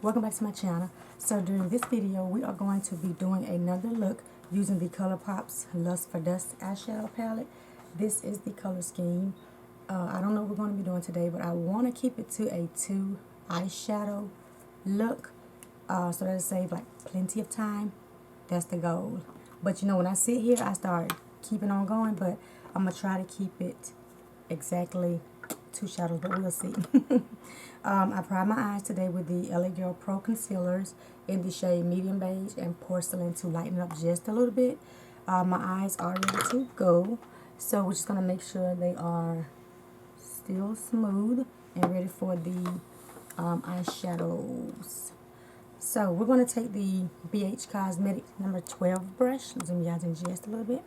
Welcome back to my channel. So during this video we are going to be doing another look using the ColourPop's Lust for Dusk eyeshadow palette. This is the color scheme. I don't know what we're going to be doing today, but I want to keep it to a 2 eyeshadow look so that'll save like plenty of time. That's the goal. But you know, when I sit here I start keeping on going, but I'm going to try to keep it exactly 2 shadows, but we'll see. I primed my eyes today with the LA Girl Pro Concealers in the shade Medium Beige and Porcelain to lighten up just a little bit. My eyes are ready to go, so we're just going to make sure they are still smooth and ready for the eyeshadows. So we're going to take the BH Cosmetics number 12 brush, zoom you guys in just a little bit.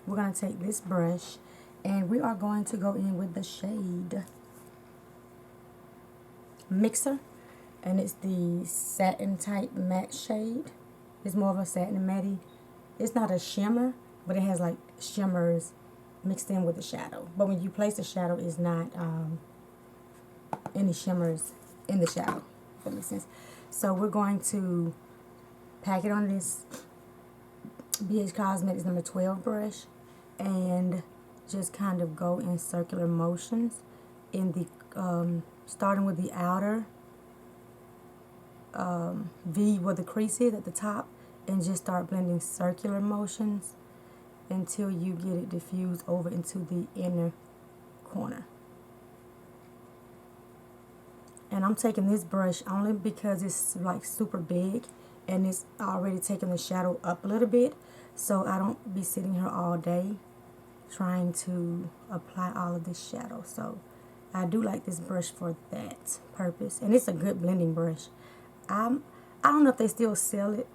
We're going to take this brush and we are going to go in with the shade Mixer, and it's the satin type matte shade. It's more of a satin matte. It's not a shimmer, but it has like shimmers mixed in with the shadow. But when you place the shadow, it's not any shimmers in the shadow, if that makes sense. So we're going to pack it on this BH Cosmetics number 12 brush and just kind of go in circular motions in the starting with the outer V where the crease is at the top, and just start blending circular motions until you get it diffused over into the inner corner. And I'm taking this brush only because it's like super big and it's already taking the shadow up a little bit, so I don't be sitting here all day trying to apply all of this shadow. So I do like this brush for that purpose, and it's a good blending brush. I don't know if they still sell it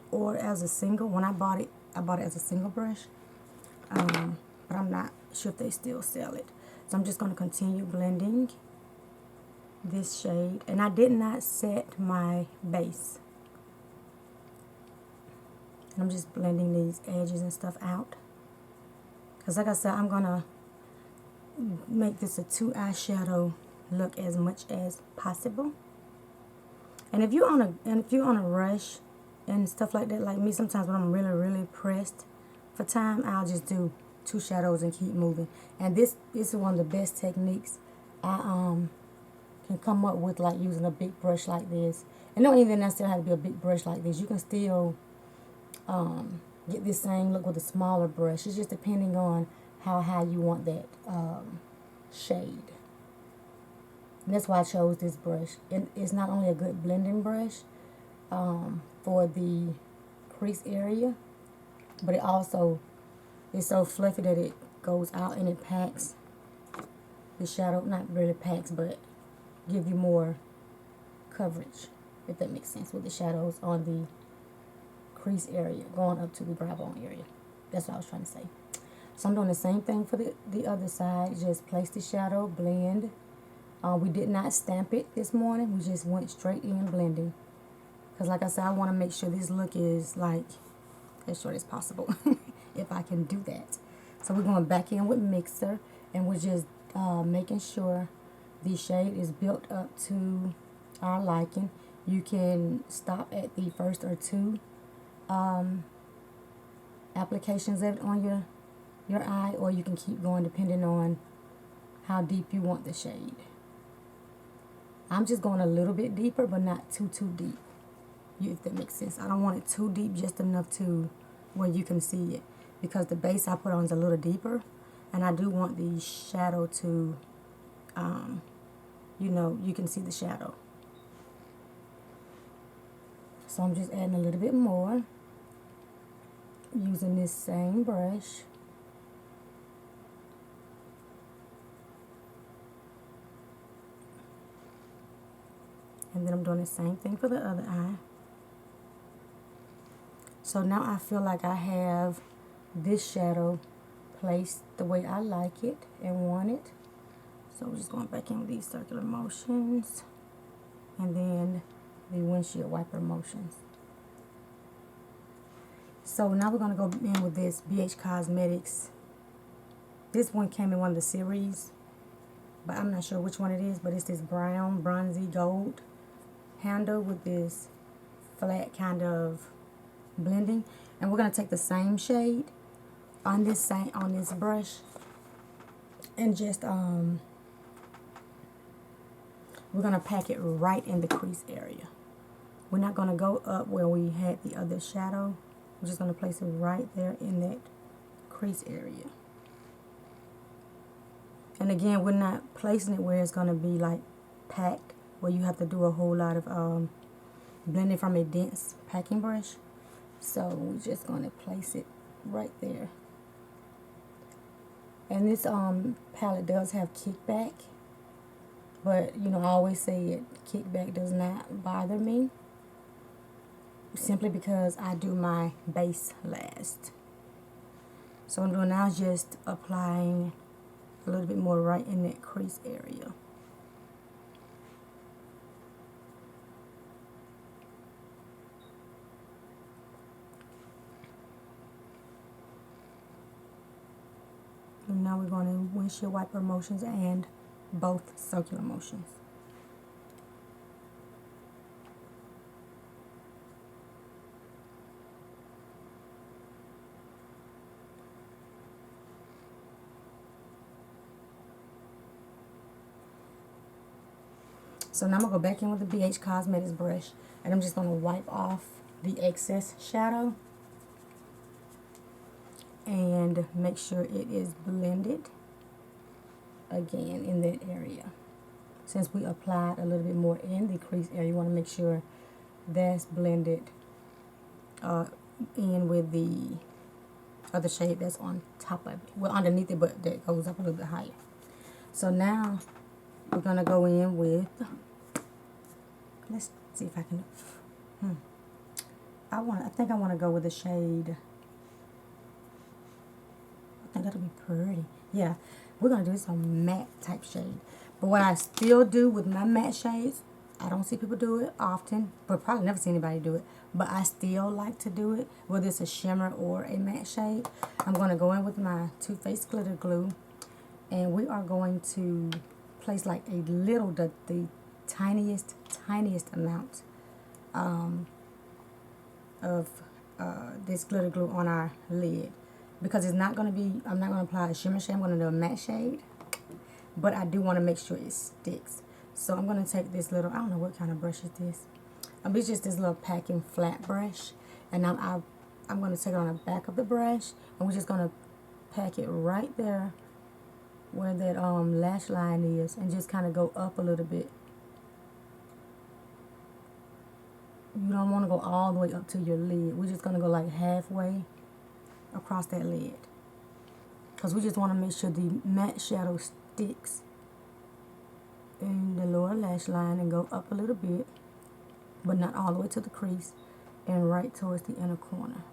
or as a single. When I bought it as a single brush, but I'm not sure if they still sell it. So I'm just going to continue blending this shade, and I did not set my base. And I'm just blending these edges and stuff out, because like I said, I'm gonna make this a 2 eyeshadow look as much as possible. And if you're on a rush and stuff like that, like me, sometimes when I'm really pressed for time, I'll just do 2 shadows and keep moving. And this is one of the best techniques I can come up with, like using a big brush like this. And don't even necessarily have to be a big brush like this. You can still get this same look with a smaller brush. It's just depending on how high you want that shade. And that's why I chose this brush. And it's not only a good blending brush for the crease area, but it also is so fluffy that it goes out and it packs the shadow. Not really packs, but give you more coverage, if that makes sense, with the shadows on the crease area going up to the brow bone area. That's what I was trying to say. So I'm doing the same thing for the other side. Just place the shadow, blend. We did not stamp it this morning. We just went straight in blending. Because like I said, I want to make sure this look is like as short as possible. If I can do that. So we're going back in with Mixer. And we're just making sure the shade is built up to our liking. You can stop at the first or 2 applications of it on your eye, or you can keep going depending on how deep you want the shade. I'm just going a little bit deeper, but not too deep, if that makes sense. I don't want it too deep, just enough to where you can see it, because the base I put on is a little deeper, and I do want the shadow to you know, you can see the shadow. So I'm just adding a little bit more using this same brush. And then I'm doing the same thing for the other eye. So now I feel like I have this shadow placed the way I like it and want it. So we're just going back in with these circular motions and then the windshield wiper motions. So now we're going to go in with this BH Cosmetics. This one came in one of the series, but I'm not sure which one it is, but it's this brown, bronzy gold handle with this flat kind of blending, and we're going to take the same shade on this brush and just we're going to pack it right in the crease area. We're not going to go up where we had the other shadow. We're just going to place it right there in that crease area. And again, we're not placing it where it's going to be like packed, where you have to do a whole lot of blending from a dense packing brush. So we're just going to place it right there. And this palette does have kickback, but you know, I always say it, kickback does not bother me, simply because I do my base last. So what I'm doing now is just applying a little bit more right in that crease area. And now we're going to windshield wiper motions and both circular motions. So now I'm going to go back in with the BH Cosmetics brush, and I'm just going to wipe off the excess shadow and make sure it is blended again in that area. Since we applied a little bit more in the crease area, you want to make sure that's blended in with the other shade that's on top of it. Well, underneath it, but that goes up a little bit higher. So now we're going to go in with, let's see if I can, I think I want to go with the shade, I think that'll be pretty. Yeah, we're going to do this on matte type shade. But what I still do with my matte shades, I don't see people do it often, but probably never see anybody do it, but I still like to do it, whether it's a shimmer or a matte shade. I'm going to go in with my Too Faced glitter glue, and we are going to place like a little, the tiniest amount of this glitter glue on our lid, because it's not going to be, I'm not going to apply a shimmer shade, I'm going to do a matte shade, but I do want to make sure it sticks. So I'm going to take this little, I don't know what kind of brush is this, it's just this little packing flat brush, and I'm going to take it on the back of the brush, and we're just going to pack it right there where that lash line is, and just kind of go up a little bit. You don't want to go all the way up to your lid. We're just going to go like halfway across that lid, because we just want to make sure the matte shadow sticks in the lower lash line and go up a little bit, but not all the way to the crease, and right towards the inner corner.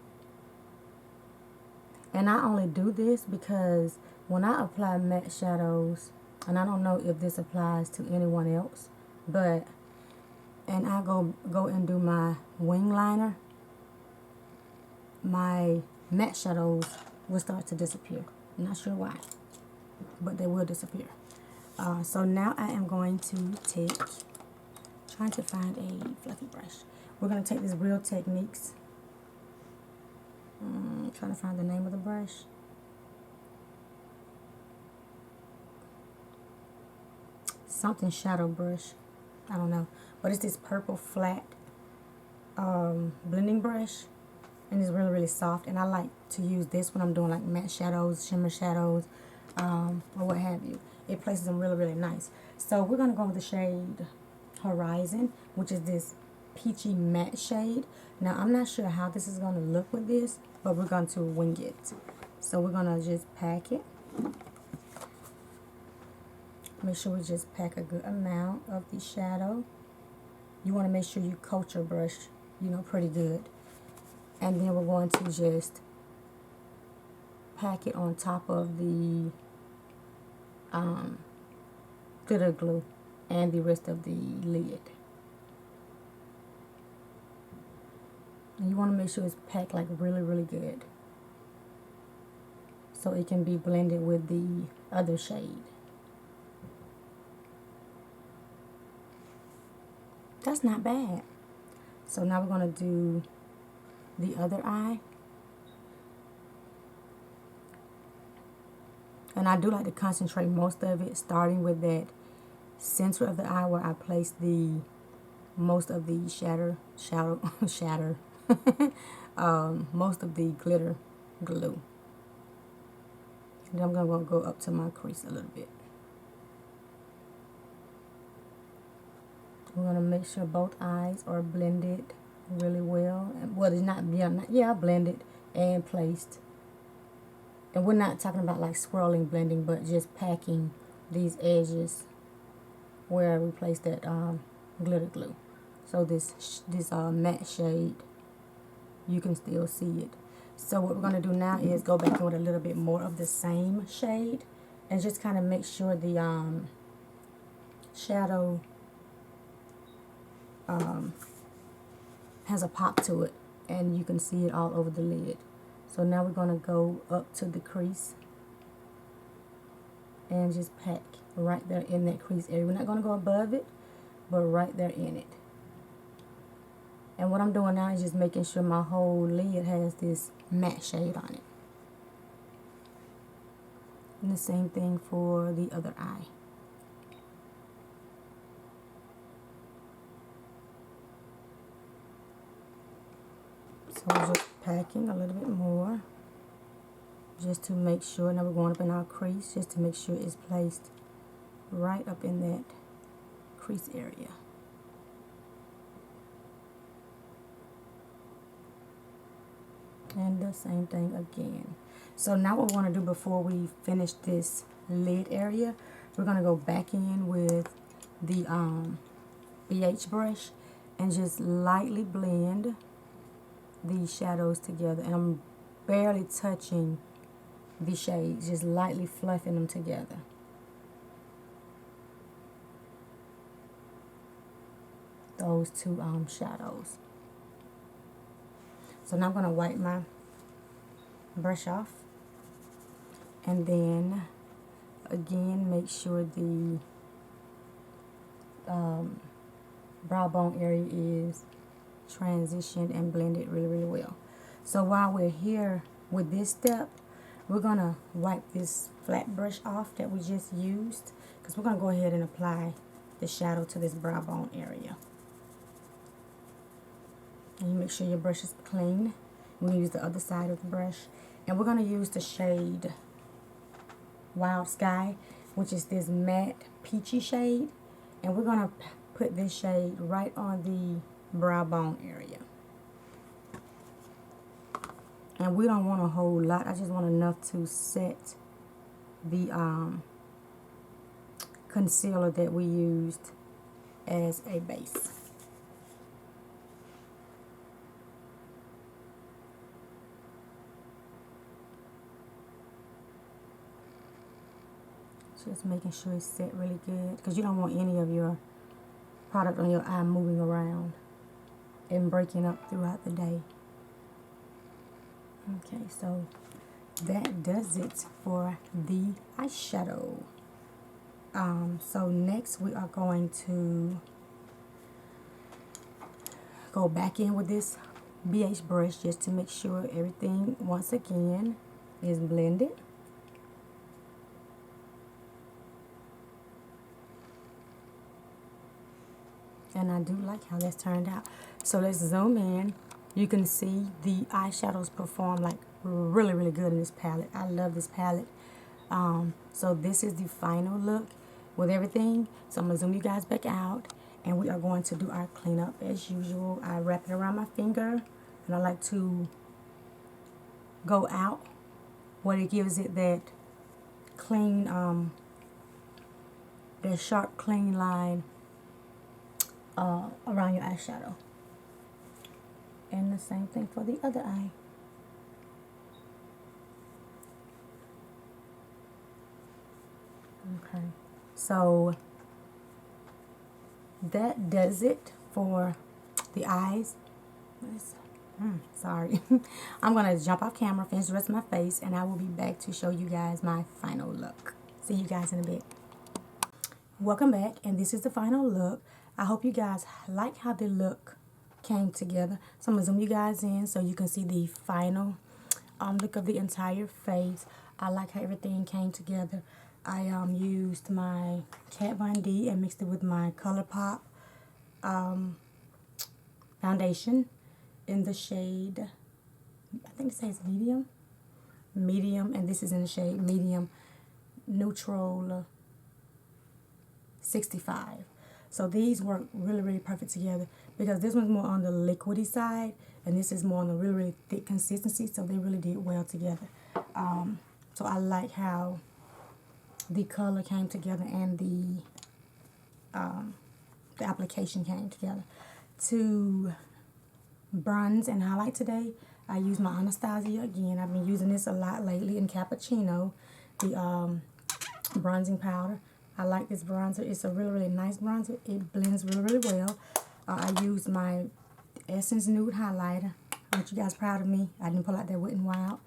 And I only do this because when I apply matte shadows, and I don't know if this applies to anyone else, but and I go and do my wing liner, my matte shadows will start to disappear. I'm not sure why, but they will disappear. So now I am going to take, trying to find a fluffy brush. We're going to take this Real Techniques, trying to find the name of the brush. Something shadow brush, I don't know, but it's this purple flat blending brush, and it's really soft, and I like to use this when I'm doing like matte shadows, shimmer shadows, or what have you. It places them really nice. So we're going to go with the shade Horizon, which is this peachy matte shade. Now I'm not sure how this is going to look with this, but we're going to wing it. So we're going to just pack it. Make sure we just pack a good amount of the shadow. You want to make sure you coat your brush, you know, pretty good. And then we're going to just pack it on top of the glitter glue and the rest of the lid. And you want to make sure it's packed like really good, so it can be blended with the other shade. That's not bad. So now we're going to do the other eye. And I do like to concentrate most of it, starting with that center of the eye where I place the most of the most of the glitter glue. And I'm going to go up to my crease a little bit. I'm going to make sure both eyes are blended really well. Well, it's not blended and placed. And we're not talking about like swirling blending, but just packing these edges where we place that glitter glue. So this matte shade, you can still see it. So what we're going to do now is go back in with a little bit more of the same shade and just kind of make sure the shadow has a pop to it, and you can see it all over the lid. So now we're going to go up to the crease and just pack right there in that crease area. We're not going to go above it, but right there in it. And what I'm doing now is just making sure my whole lid has this matte shade on it. And the same thing for the other eye. So we're just packing a little bit more just to make sure. Now we're going up in our crease just to make sure it's placed right up in that crease area. And the same thing again. So now what we want to do before we finish this lid area, we're going to go back in with the BH brush and just lightly blend these shadows together. And I'm barely touching the shades, just lightly fluffing them together. Those two shadows. So now I'm going to wipe my brush off, and then again make sure the brow bone area is transitioned and blended really, really well. So while we're here with this step, we're going to wipe this flat brush off that we just used, because we're going to go ahead and apply the shadow to this brow bone area. And you make sure your brush is clean. We're going to use the other side of the brush. And we're going to use the shade Wild Sky, which is this matte peachy shade. And we're going to put this shade right on the brow bone area. And we don't want a whole lot. I just want enough to set the concealer that we used as a base. Just making sure it's set really good, because you don't want any of your product on your eye moving around and breaking up throughout the day. Okay, so that does it for the eyeshadow. So next we are going to go back in with this BH brush just to make sure everything once again is blended. And I do like how that's turned out. So let's zoom in. You can see the eyeshadows perform like really, really good in this palette. I love this palette. So this is the final look with everything. So I'm going to zoom you guys back out. And we are going to do our cleanup as usual. I wrap it around my finger. And I like to go out where it gives it that clean, that sharp, clean line around your eyeshadow. And the same thing for the other eye. Okay, so that does it for the eyes. Sorry. I'm going to jump off camera, finish the rest of my face, and I will be back to show you guys my final look. See you guys in a bit. Welcome back, and this is the final look. I hope you guys like how the look came together. So I'm going to zoom you guys in so you can see the final look of the entire face. I like how everything came together. I used my Kat Von D and mixed it with my ColourPop foundation in the shade, I think it says medium, and this is in the shade medium neutral 65. So these work really, really perfect together because this one's more on the liquidy side and this is more on the really, really thick consistency. So they really did well together. So I like how the color came together and the application came together. To bronze and highlight today, I use my Anastasia again. I've been using this a lot lately in Cappuccino, the bronzing powder. I like this bronzer. It's a really, really nice bronzer. It blends really, really well. I use my Essence Nude highlighter. I want you guys proud of me. I didn't pull out that Wet n Wild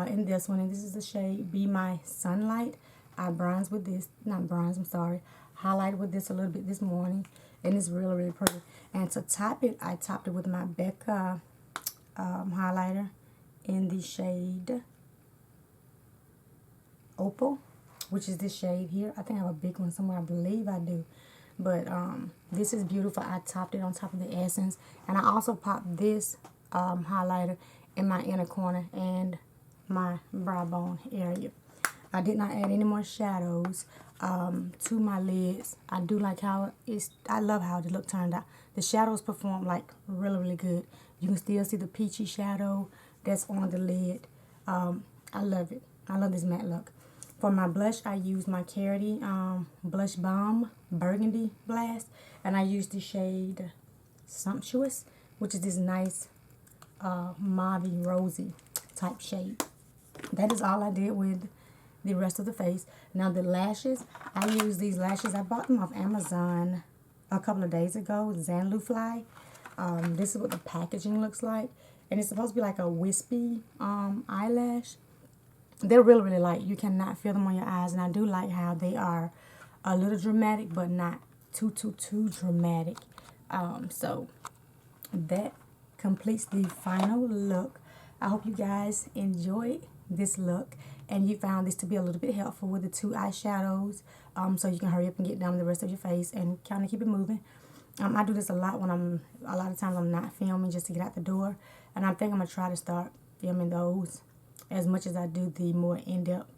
in this one. And this is the shade Be My Sunlight. I bronze with this. Not bronze, I'm sorry. Highlighted with this a little bit this morning. And it's really, really pretty. And to top it, I topped it with my Becca highlighter in the shade Opal, which is this shade here. I think I have a big one somewhere. I believe I do. But this is beautiful. I topped it on top of the Essence. And I also popped this highlighter in my inner corner and my brow bone area. I did not add any more shadows to my lids. I do like how I love how the look turned out. The shadows perform like really, really good. You can still see the peachy shadow that's on the lid. I love it. I love this matte look. For my blush, I use my Carity Blush Balm Burgundy Blast. And I use the shade Sumptuous, which is this nice mauve rosy type shade. That is all I did with the rest of the face. Now the lashes, I use these lashes. I bought them off Amazon a couple of days ago. Zanlu Fly. This is what the packaging looks like. And it's supposed to be like a wispy eyelash. They're really, really light. You cannot feel them on your eyes. And I do like how they are a little dramatic, but not too dramatic. So that completes the final look. I hope you guys enjoyed this look and you found this to be a little bit helpful with the 2 eyeshadows, so you can hurry up and get down the rest of your face and kind of keep it moving. I do this a lot when a lot of times I'm not filming just to get out the door, and I think I'm going to try to start filming those as much as I do the more in-depth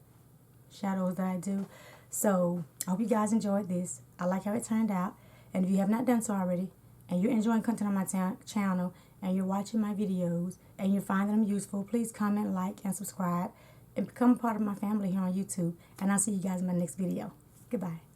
shadows that I do. So I hope you guys enjoyed this. I like how it turned out, and if you have not done so already and you're enjoying content on my channel and you're watching my videos and you find them useful, please comment, like, and subscribe and become part of my family here on YouTube. And I'll see you guys in my next video. Goodbye.